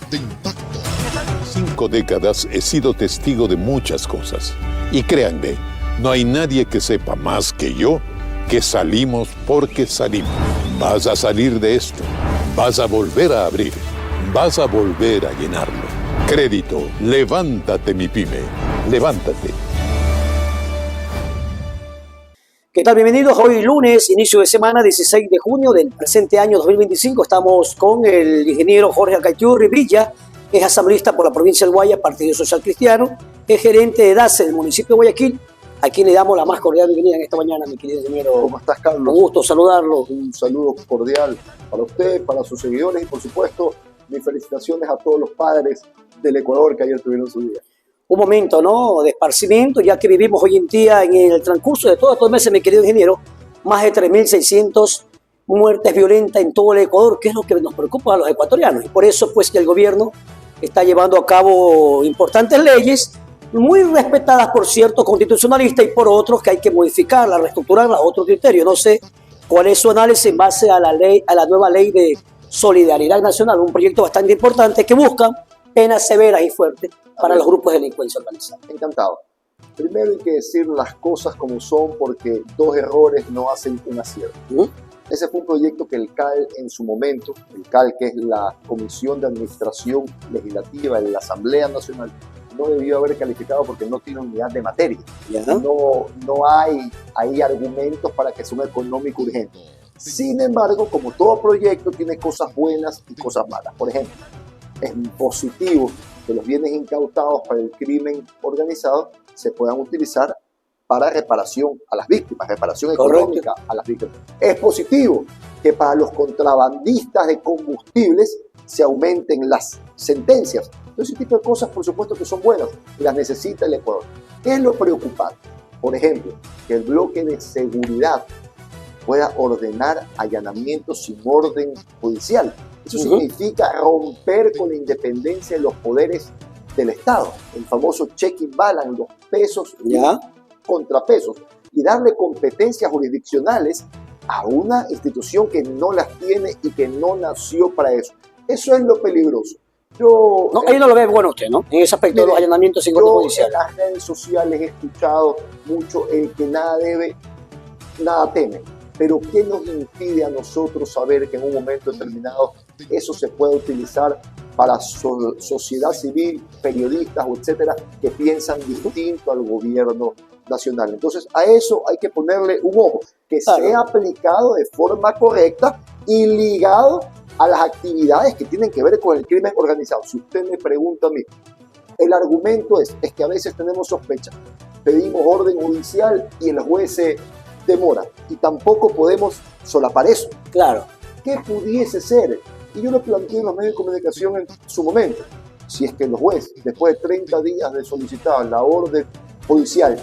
de impacto. 5 décadas he sido testigo de muchas cosas. Y créanme, no hay nadie que sepa más que yo que salimos porque salimos. Vas a salir de esto. Vas a volver a abrir. Vas a volver a llenarlo. Crédito, levántate mi pyme. Levántate. ¿Qué tal? Bienvenidos. Hoy lunes, inicio de semana, 16 de junio del presente año 2025. Estamos con el ingeniero Jorge Acayturri Villa, es asambleísta por la provincia del Guayas, Partido Social Cristiano, es gerente de DACE del municipio de Guayaquil, a quien le damos la más cordial bienvenida en esta mañana, mi querido ingeniero. ¿Cómo estás, Carlos? Un gusto saludarlo. Un saludo cordial para usted, para sus seguidores y, por supuesto, mis felicitaciones a todos los padres del Ecuador que ayer tuvieron su día. Un momento, ¿no?, de esparcimiento, ya que vivimos hoy en día en el transcurso de todos estos meses, mi querido ingeniero, más de 3.600 muertes violentas en todo el Ecuador, que es lo que nos preocupa a los ecuatorianos. Y por eso, pues, que el gobierno está llevando a cabo importantes leyes, muy respetadas por ciertos constitucionalistas y por otros que hay que modificarlas, reestructurarlas a otro criterio. No sé cuál es su análisis en base a la ley, a la nueva ley de solidaridad nacional, un proyecto bastante importante que busca penas severas y fuertes para los grupos de delincuencia organizada. Encantado. Primero hay que decir las cosas como son, porque 2 errores no hacen un acierto. Ese fue un proyecto que el CAL en su momento, el CAL, que es la Comisión de Administración Legislativa de la Asamblea Nacional, no debió haber calificado porque no tiene unidad de materia. No hay argumentos para que sea un económico urgente. Sin embargo, como todo proyecto, tiene cosas buenas y cosas malas. Por ejemplo, es positivo que los bienes incautados para el crimen organizado se puedan utilizar para reparación a las víctimas, reparación económica a las víctimas. Es positivo que para los contrabandistas de combustibles se aumenten las sentencias. Ese tipo de cosas, por supuesto, que son buenas y las necesita el Ecuador. ¿Qué es lo preocupante? Por ejemplo, que el bloque de seguridad pueda ordenar allanamientos sin orden judicial. Eso significa romper con la independencia de los poderes del Estado, el famoso check and balance, los pesos y contrapesos, y darle competencias jurisdiccionales a una institución que no las tiene y que no nació para eso. Eso es lo peligroso. Ahí no lo ve bueno usted, ¿no? En ese aspecto de los allanamientos sin orden judicial. En las redes sociales he escuchado mucho el que nada debe, nada teme. Pero ¿qué nos impide a nosotros saber que en un momento determinado eso se puede utilizar para sociedad civil, periodistas, etcétera, que piensan distinto al gobierno nacional? Entonces, a eso hay que ponerle un ojo, que sea aplicado de forma correcta y ligado a las actividades que tienen que ver con el crimen organizado. Si usted me pregunta a mí, el argumento es que a veces tenemos sospechas, pedimos orden judicial y el juez se demora, y tampoco podemos solapar eso. Claro. ¿Qué pudiese ser? Y yo lo planteé en los medios de comunicación en su momento. Si es que los jueces, después de 30 días de solicitar la orden judicial,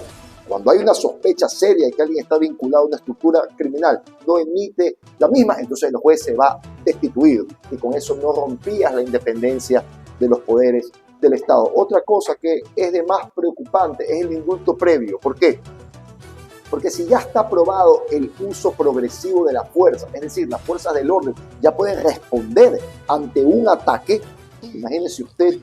cuando hay una sospecha seria de que alguien está vinculado a una estructura criminal, no emite la misma, entonces el juez se va destituido, y con eso no rompías la independencia de los poderes del Estado. Otra cosa que es de más preocupante es el indulto previo. ¿Por qué? Porque si ya está aprobado el uso progresivo de la fuerza, es decir, las fuerzas del orden ya pueden responder ante un ataque, imagínese usted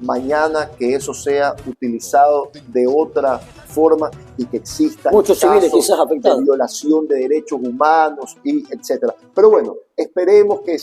mañana que eso sea utilizado de otra forma y que existan muchos civiles quizás de afectados, violación de derechos humanos y etcétera. Pero bueno, esperemos que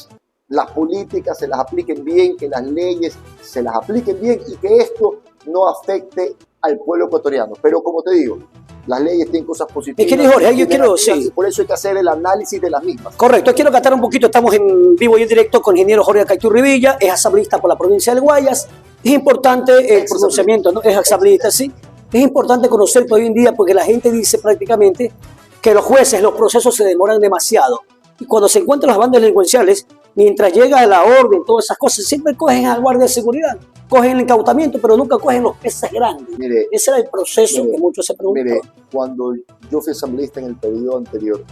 las políticas se las apliquen bien, que las leyes se las apliquen bien y que esto no afecte al pueblo ecuatoriano. Pero como te digo, las leyes tienen cosas positivas. Es que, Jorge, yo quiero, y por eso hay que hacer el análisis de las mismas. Correcto, quiero catar un poquito, estamos en vivo y en directo con el ingeniero Jorge Acayturri Villa, es asambleísta por la provincia del Guayas. Es importante el pronunciamiento, ¿no? Es asambleísta, sí. Es importante conocer hoy en día porque la gente dice prácticamente que los jueces, los procesos se demoran demasiado. Y cuando se encuentran las bandas delincuenciales, mientras llega la orden, todas esas cosas, siempre cogen al guardia de seguridad, cogen el incautamiento, pero nunca cogen los peces grandes. Mire, ese era el proceso que muchos se preguntaban. Mire, cuando yo fui asambleísta en el periodo anterior,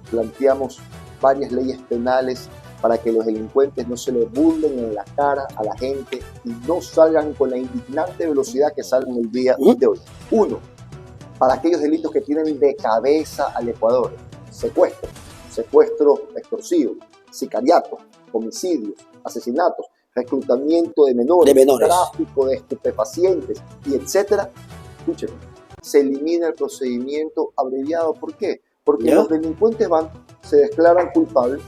planteamos varias leyes penales para que los delincuentes no se le burlen en la cara a la gente y no salgan con la indignante velocidad que salen el día de hoy. 1. Para aquellos delitos que tienen de cabeza al Ecuador: secuestro extorsivo, sicariato, homicidios, asesinatos, reclutamiento de menores, tráfico de estupefacientes y etcétera, escúcheme, se elimina el procedimiento abreviado. ¿Por qué? Porque los delincuentes van, se declaran culpables,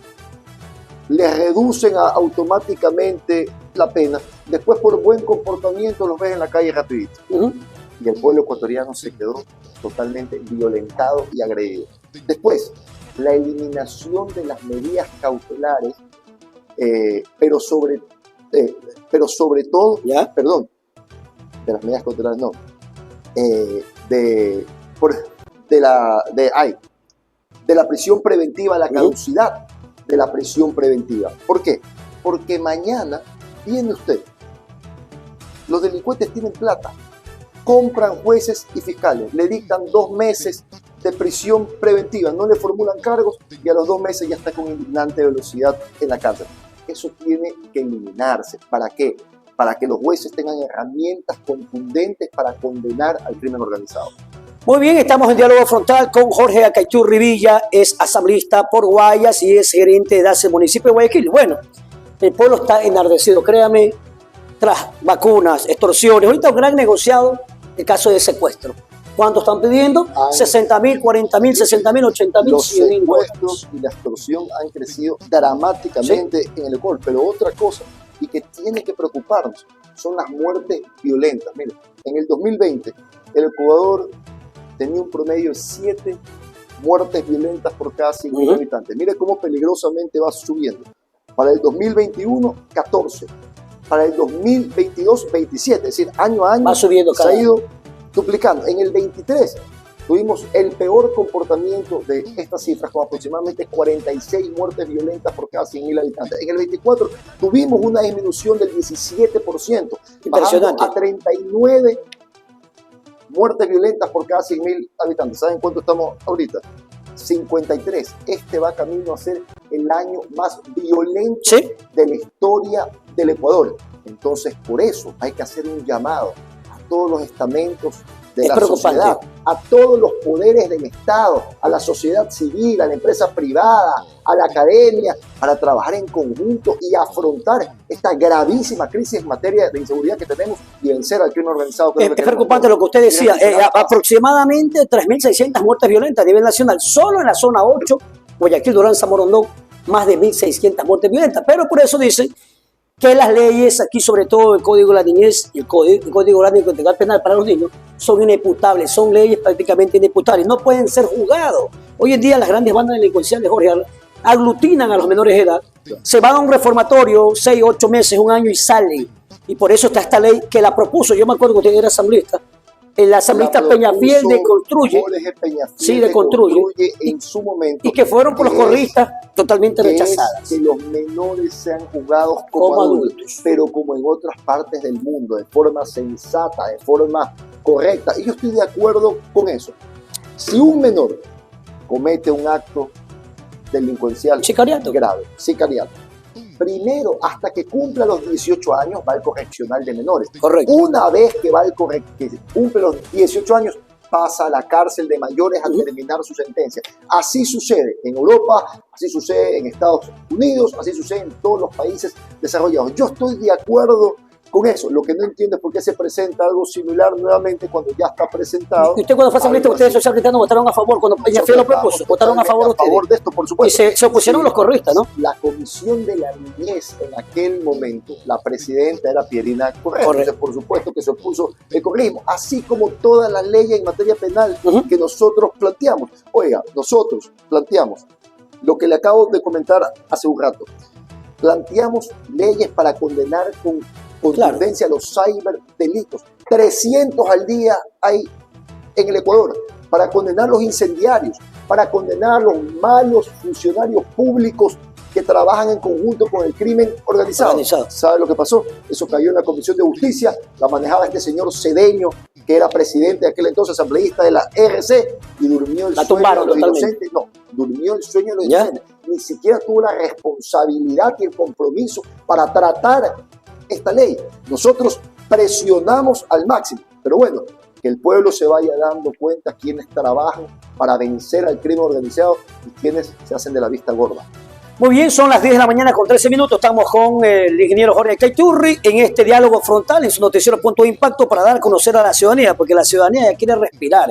les reducen automáticamente la pena, después por buen comportamiento los ves en la calle rapidito. Y el pueblo ecuatoriano se quedó totalmente violentado y agredido. Después, la eliminación de las medidas cautelares, pero sobre todo, de las medidas cautelares no, de la prisión preventiva, la caducidad de la prisión preventiva. ¿Por qué? Porque mañana, viene usted, los delincuentes tienen plata, compran jueces y fiscales, le dictan 2 meses de prisión preventiva, no le formulan cargos y a los 2 meses ya está con indignante velocidad en la cárcel. Eso tiene que eliminarse. ¿Para qué? Para que los jueces tengan herramientas contundentes para condenar al crimen organizado. Muy bien, estamos en diálogo frontal con Jorge Acaiturri Villa, es asambleísta por Guayas y es gerente de ACE Municipio de Guayaquil. Bueno, el pueblo está enardecido, créame, tras vacunas, extorsiones. Ahorita un gran negociado el caso de secuestro. ¿Cuánto están pidiendo? 60.000, 40.000, 60.000, 80.000, los secuestros y la extorsión han crecido dramáticamente en el Ecuador. Pero otra cosa, y que tiene que preocuparnos, son las muertes violentas. Mire, en el 2020, el Ecuador tenía un promedio de 7 muertes violentas por cada 100.000 habitantes. Mire cómo peligrosamente va subiendo. Para el 2021, 14. Para el 2022, 27. Es decir, año a año va subiendo, se ha ido duplicando. En el 23 tuvimos el peor comportamiento de estas cifras, con aproximadamente 46 muertes violentas por cada 100.000 habitantes. En el 24 tuvimos una disminución del 17%, bajando a 39 muertes violentas por cada 100.000 habitantes. ¿Saben cuánto estamos ahorita? 53. Este va camino a ser el año más violento de la historia del Ecuador. Entonces, por eso hay que hacer un llamado a todos los estamentos de la sociedad, a todos los poderes del Estado, a la sociedad civil, a la empresa privada, a la academia, para trabajar en conjunto y afrontar esta gravísima crisis en materia de inseguridad que tenemos y vencer al crimen organizado. Es preocupante lo que usted decía, aproximadamente 3.600 muertes violentas a nivel nacional, solo en la zona 8, Guayaquil, Durán, Zamorondón, más de 1.600 muertes violentas, pero por eso dicen que las leyes, aquí sobre todo el Código de la Niñez y el Código Orgánico Integral Penal para los niños, son inimputables, son leyes prácticamente inimputables, no pueden ser juzgados. Hoy en día las grandes bandas delincuenciales, Jorge, aglutinan a los menores de edad, se van a un reformatorio 6, 8 meses, un año y salen. Y por eso está esta ley que la propuso, yo me acuerdo que usted era asambleísta, el asambleísta Peñafiel de Construye, de Construye en su momento, y que fueron por los correístas totalmente rechazadas. Que los menores sean juzgados como adultos, pero como en otras partes del mundo, de forma sensata, de forma correcta. Y yo estoy de acuerdo con eso. Si un menor comete un acto delincuencial grave, sicariato, primero, hasta que cumpla los 18 años, va al correccional de menores. Correcto. Una vez que que cumple los 18 años, pasa a la cárcel de mayores a terminar su sentencia. Así sucede en Europa, así sucede en Estados Unidos, así sucede en todos los países desarrollados. Yo estoy de acuerdo con eso. Lo que no entiendo es por qué se presenta algo similar nuevamente cuando ya está presentado. ¿Y usted cuando fue asambleísta, ustedes social cristianos votaron a favor cuando Peñafiel lo propuso? ¿Votaron a favor ustedes? A favor de esto, por supuesto. Y se opusieron los correístas, ¿no? La Comisión de la Niñez en aquel momento, la presidenta era Pierina Correa. Entonces, por supuesto que se opuso el correísmo, así como todas las leyes en materia penal que nosotros planteamos. Oiga, nosotros planteamos lo que le acabo de comentar hace un rato. Planteamos leyes para condenar con contundencia a los ciberdelitos. 300 al día hay en el Ecuador para condenar los incendiarios, para condenar los malos funcionarios públicos que trabajan en conjunto con el crimen organizado. ¿Sabe lo que pasó? Eso cayó en la Comisión de Justicia, la manejaba este señor Cedeño, que era presidente de aquel entonces, asambleísta de la RC, y durmió el sueño de los inocentes. No, durmió el sueño de los inocentes. Ni siquiera tuvo la responsabilidad y el compromiso para tratar esta ley. Nosotros presionamos al máximo, pero bueno, que el pueblo se vaya dando cuenta quienes trabajan para vencer al crimen organizado y quienes se hacen de la vista gorda. Muy bien, son las 10 de la mañana con 13 minutos. Estamos con el ingeniero Jorge Caiturri en este diálogo frontal, en su noticiero Punto de Impacto, para dar a conocer a la ciudadanía, porque la ciudadanía ya quiere respirar.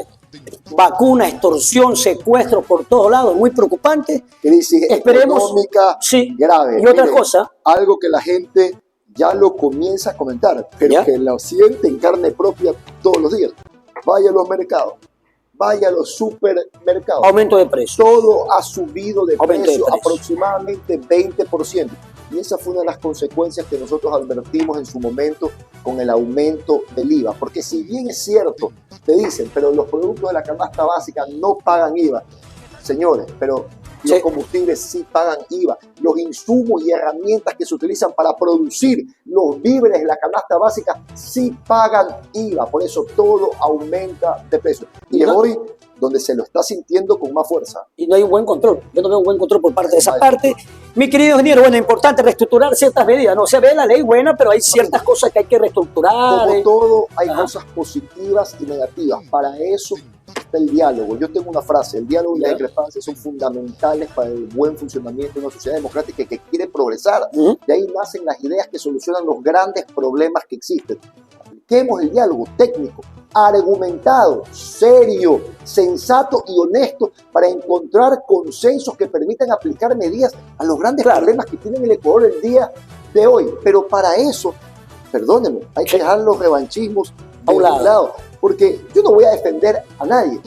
Vacuna, extorsión, secuestro por todos lados, muy preocupante. Crisis económica grave. Y otra cosa. Algo que la gente ya lo comienza a comentar, pero ¿ya? Que lo siente en carne propia todos los días. Vaya a los mercados. Vaya a los supermercados. Aumento de precio. Todo ha subido de precio aproximadamente 20%. Y esa fue una de las consecuencias que nosotros advertimos en su momento con el aumento del IVA. Porque si bien es cierto, te dicen, pero los productos de la canasta básica no pagan IVA. Señores, pero los combustibles sí pagan IVA. Los insumos y herramientas que se utilizan para producir los víveres de la canasta básica sí pagan IVA. Por eso todo aumenta de precio. Y es hoy donde se lo está sintiendo con más fuerza. Y no hay un buen control. Yo no veo un buen control por parte de esa parte. Mi querido ingeniero, bueno, es importante reestructurar ciertas medidas. No se ve la ley buena, pero hay ciertas cosas que hay que reestructurar. Como todo, hay cosas positivas y negativas. Para eso está el diálogo. Yo tengo una frase: el diálogo y las discrepancias son fundamentales para el buen funcionamiento de una sociedad democrática que quiere progresar. De ahí nacen las ideas que solucionan los grandes problemas que existen. Apliquemos el diálogo técnico, argumentado, serio, sensato y honesto para encontrar consensos que permitan aplicar medidas a los grandes problemas que tiene el Ecuador el día de hoy. Pero para eso, perdónenme, hay que dejar los revanchismos a un lado. Porque yo no voy a defender a nadie,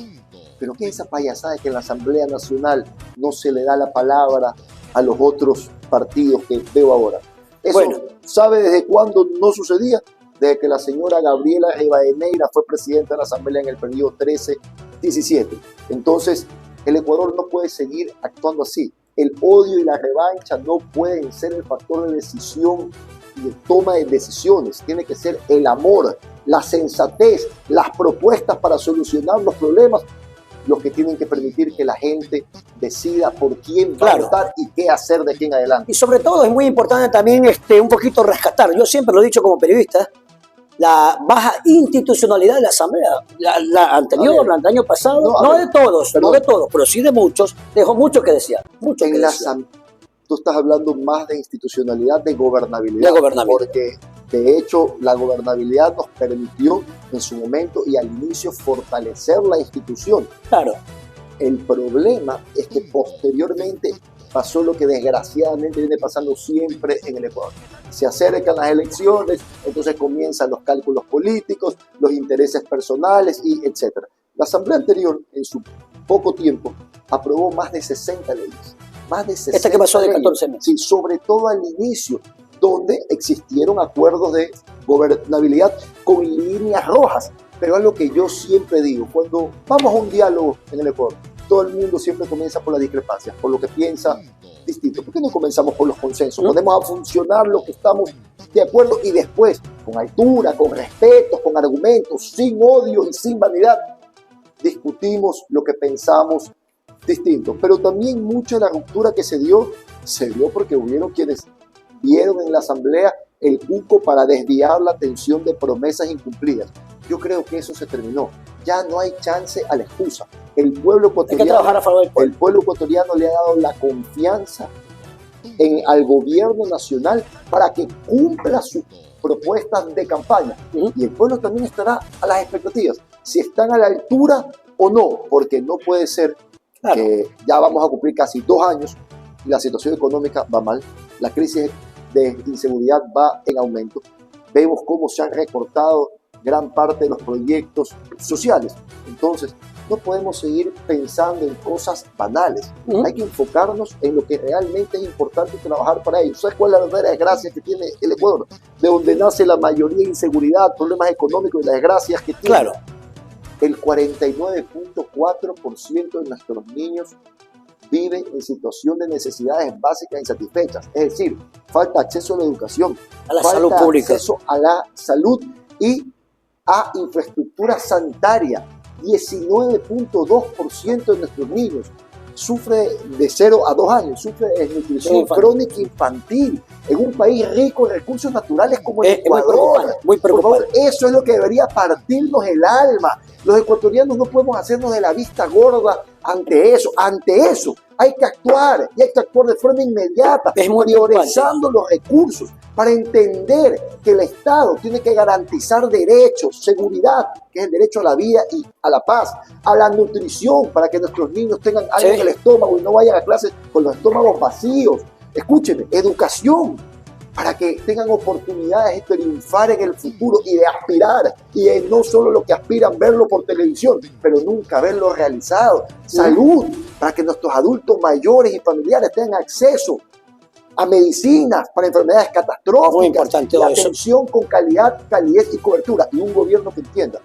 pero ¿qué es esa payasada de que en la Asamblea Nacional no se le da la palabra a los otros partidos que veo ahora? Eso, ¿sabe desde cuándo no sucedía? Desde que la señora Gabriela Rivadeneira fue presidenta de la Asamblea en el periodo 13-17. Entonces, el Ecuador no puede seguir actuando así. El odio y la revancha no pueden ser el factor de decisión y de toma de decisiones. Tiene que ser el amor, la sensatez, las propuestas para solucionar los problemas, los que tienen que permitir que la gente decida por quién va a votar y qué hacer de aquí en adelante. Y sobre todo es muy importante también un poquito rescatar, yo siempre lo he dicho como periodista, la baja institucionalidad de la Asamblea, la anterior, la del año pasado, no de todos, pero sí de muchos, dejó mucho que desear. Tú estás hablando más de institucionalidad, de gobernabilidad. Porque de hecho la gobernabilidad nos permitió en su momento y al inicio fortalecer la institución. Claro. El problema es que posteriormente pasó lo que desgraciadamente viene pasando siempre en el Ecuador. Se acercan las elecciones, entonces comienzan los cálculos políticos, los intereses personales y etcétera. La Asamblea anterior, en su poco tiempo, aprobó más de 60 leyes. Más de 60 Esta que pasó de 14 meses. Sí, sobre todo al inicio, donde existieron acuerdos de gobernabilidad con líneas rojas. Pero es lo que yo siempre digo, cuando vamos a un diálogo en el Ecuador, todo el mundo siempre comienza por las discrepancias, por lo que piensa distinto. ¿Por qué no comenzamos por los consensos? Ponemos a funcionar lo que estamos de acuerdo y después, con altura, con respeto, con argumentos, sin odio y sin vanidad, discutimos lo que pensamos distinto. Pero también mucha de la ruptura que se dio porque hubieron quienes vieron en la Asamblea el cuco para desviar la atención de promesas incumplidas. Yo creo que eso se terminó. Ya no hay chance a la excusa. El pueblo ecuatoriano le ha dado la confianza al gobierno nacional para que cumpla sus propuestas de campaña. Y el pueblo también estará a las expectativas, si están a la altura o no, porque no puede ser que ya vamos a cumplir casi 2 años y la situación económica va mal, la crisis de inseguridad va en aumento, vemos cómo se han recortado gran parte de los proyectos sociales. Entonces, no podemos seguir pensando en cosas banales. Hay que enfocarnos en lo que realmente es importante y trabajar para ello. ¿Sabes cuál es la verdadera desgracia que tiene el Ecuador? De donde nace la mayoría de inseguridad, problemas económicos y las desgracias que tiene. Claro. El 49.4% de nuestros niños viven en situación de necesidades básicas insatisfechas. Es decir, falta acceso a la educación, a la salud pública, acceso a la salud y a infraestructura sanitaria. 19.2% de nuestros niños sufre de 0 a 2 años, sufre de desnutrición crónica infantil en un país rico en recursos naturales como el Ecuador. Muy preocupante. Por favor, eso es lo que debería partirnos el alma. Los ecuatorianos no podemos hacernos de la vista gorda ante eso. hay que actuar y hay que actuar de forma inmediata, Es muy priorizando los recursos para entender que el Estado tiene que garantizar derechos, seguridad, que es el derecho a la vida y a la paz, a la nutrición para que nuestros niños tengan algo en el estómago y no vayan a clases con los estómagos vacíos. Escúcheme, educación, para que tengan oportunidades de triunfar en el futuro y de aspirar, y de no solo lo que aspiran verlo por televisión, pero nunca verlo realizado. Salud, para que nuestros adultos mayores y familiares tengan acceso a medicinas para enfermedades catastróficas. Muy importante y eso. atención con calidad, calidez y cobertura, y un gobierno que entienda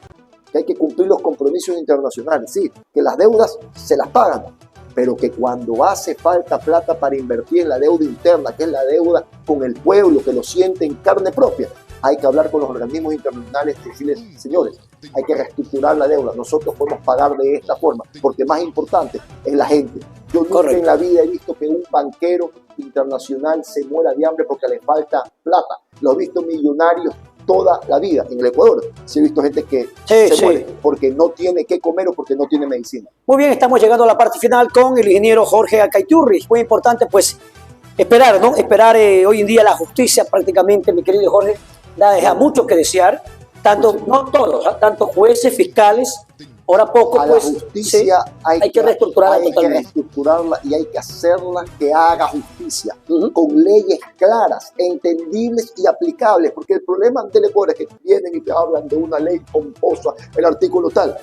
que hay que cumplir los compromisos internacionales, sí, que las deudas se las pagan, pero que cuando hace falta plata para invertir en la deuda interna, que es la deuda con el pueblo, que lo siente en carne propia, hay que hablar con los organismos internacionales y decirles, señores, hay que reestructurar la deuda, nosotros podemos pagar de esta forma, porque más importante es la gente. Yo nunca en la vida he visto que un banquero internacional se muera de hambre porque le falta plata. Lo he visto millonarios toda la vida. En el Ecuador sí he visto gente que se muere porque no tiene qué comer o porque no tiene medicina. Muy bien, estamos llegando a la parte final con el ingeniero Jorge Acaiturri. Muy importante, pues, esperar, ¿no? Esperar hoy en día la justicia prácticamente, mi querido Jorge, deja mucho que desear. Tanto, no todos, tanto jueces, fiscales, ahora poco, a pues, la justicia hay que reestructurarla hay totalmente. que reestructurarla y hay que hacerla que haga justicia, con leyes claras, entendibles y aplicables, porque el problema del Ecuador es que vienen y te hablan de una ley pomposa, el artículo tal,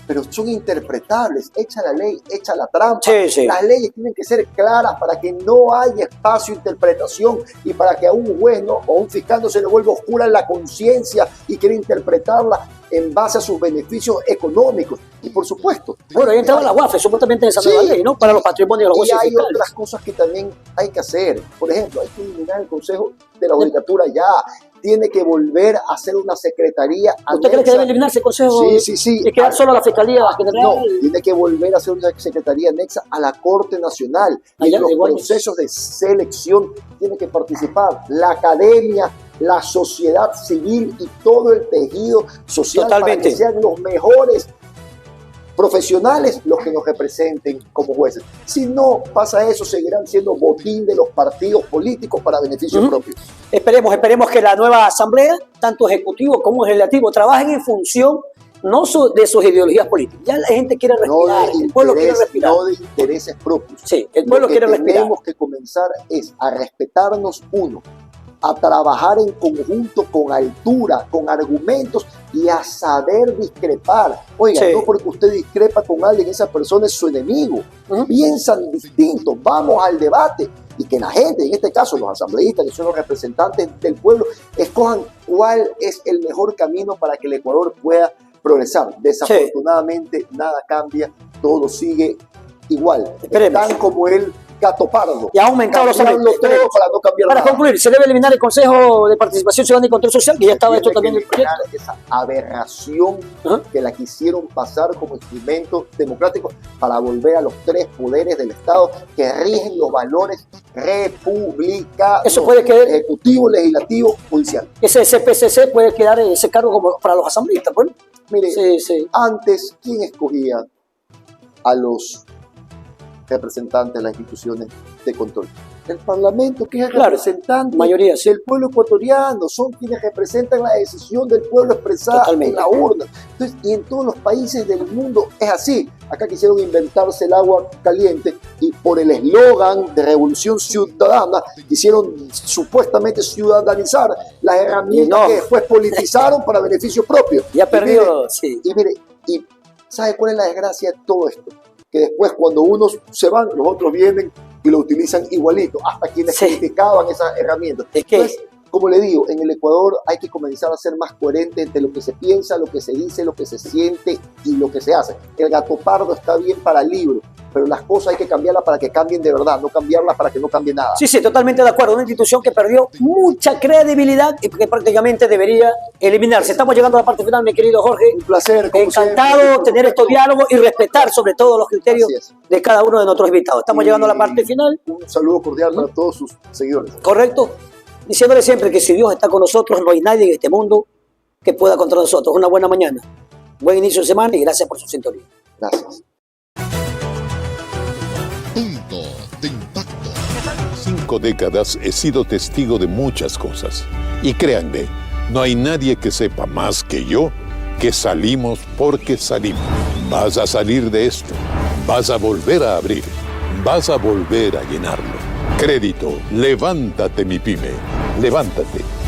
pero son interpretables, echa la ley, echa la trampa. Las leyes tienen que ser claras para que no haya espacio de interpretación y para que a un juez o a un fiscal no se le vuelva oscura la conciencia y quiera interpretarla en base a sus beneficios económicos. Y por supuesto... Bueno, ahí entraba la UAFE, supuestamente en esa nueva ley, ¿no? Para los patrimonios de los jueces y hay fiscales. otras cosas que también hay que hacer. Por ejemplo, hay que eliminar el Consejo de la Judicatura ya. Tiene que volver a ser una secretaría anexa. ¿Usted cree que debe eliminarse el Consejo? Sí. ¿Y quedar solo la Fiscalía General? No, tiene que volver a ser una secretaría anexa a la Corte Nacional. Y en los procesos de selección tiene que participar la academia, la sociedad civil y todo el tejido social. Totalmente. Para que sean los mejores profesionales los que nos representen como jueces. Si no pasa eso, seguirán siendo botín de los partidos políticos para beneficio propio. Esperemos que la nueva asamblea, tanto ejecutivo como legislativo, trabajen en función no de sus ideologías políticas. Ya la gente quiere respirar, el pueblo quiere respirar. No de intereses propios. Sí, el pueblo quiere respirar. Lo que tenemos que comenzar es a respetarnos uno, a trabajar en conjunto con altura, con argumentos y a saber discrepar. Oiga, no porque usted discrepa con alguien, esa persona es su enemigo. Piensan distinto, vamos al debate y que la gente, en este caso los asambleístas, que son los representantes del pueblo, escojan cuál es el mejor camino para que el Ecuador pueda progresar. Desafortunadamente nada cambia, todo sigue igual. Tan como el gato pardo. Y ha aumentado los salarios. Para no cambiar Para nada. concluir, se debe eliminar el Consejo de Participación Ciudadana y Control Social, que ya estaba hecho también el proyecto. Esa aberración que la quisieron pasar como instrumento democrático para volver a los tres poderes del Estado que rigen los valores republicanos. Eso puede quedar. Ejecutivo, legislativo, judicial. Ese CPCC puede quedar ese cargo como para los asambleístas. Bueno, mire, antes, ¿quién escogía a los representantes de las instituciones de control? El Parlamento, que es el representante mayoría, del pueblo ecuatoriano, son quienes representan la decisión del pueblo expresada en la urna. Entonces, y en todos los países del mundo es así. Acá quisieron inventarse el agua caliente y por el eslogan de Revolución Ciudadana quisieron supuestamente ciudadanizar las herramientas que después politizaron para beneficio propio. Ya perdió, Y mire, ¿y sabe cuál es la desgracia de todo esto? Que después cuando unos se van, los otros vienen y lo utilizan igualito, hasta quienes criticaban esas herramientas. Entonces, como le digo, en el Ecuador hay que comenzar a ser más coherente entre lo que se piensa, lo que se dice, lo que se siente y lo que se hace. El gato pardo está bien para el libro, pero las cosas hay que cambiarlas para que cambien de verdad, no cambiarlas para que no cambie nada. Sí, totalmente de acuerdo. Una institución que perdió mucha credibilidad y que prácticamente debería eliminarse. Estamos llegando a la parte final, mi querido Jorge. Un placer. Encantado tener estos diálogos y respetar sobre todo los criterios de cada uno de nuestros invitados. Estamos llegando a la parte final. Un saludo cordial para todos sus seguidores. Correcto. Diciéndole siempre que si Dios está con nosotros, no hay nadie en este mundo que pueda contra nosotros. Una buena mañana, buen inicio de semana y gracias por su sintonía. Gracias. Punto 5 décadas he sido testigo de muchas cosas. Y créanme, no hay nadie que sepa más que yo que salimos porque salimos. Vas a salir de esto. Vas a volver a abrir. Vas a volver a llenarlo. Crédito, levántate mi pyme. Levántate.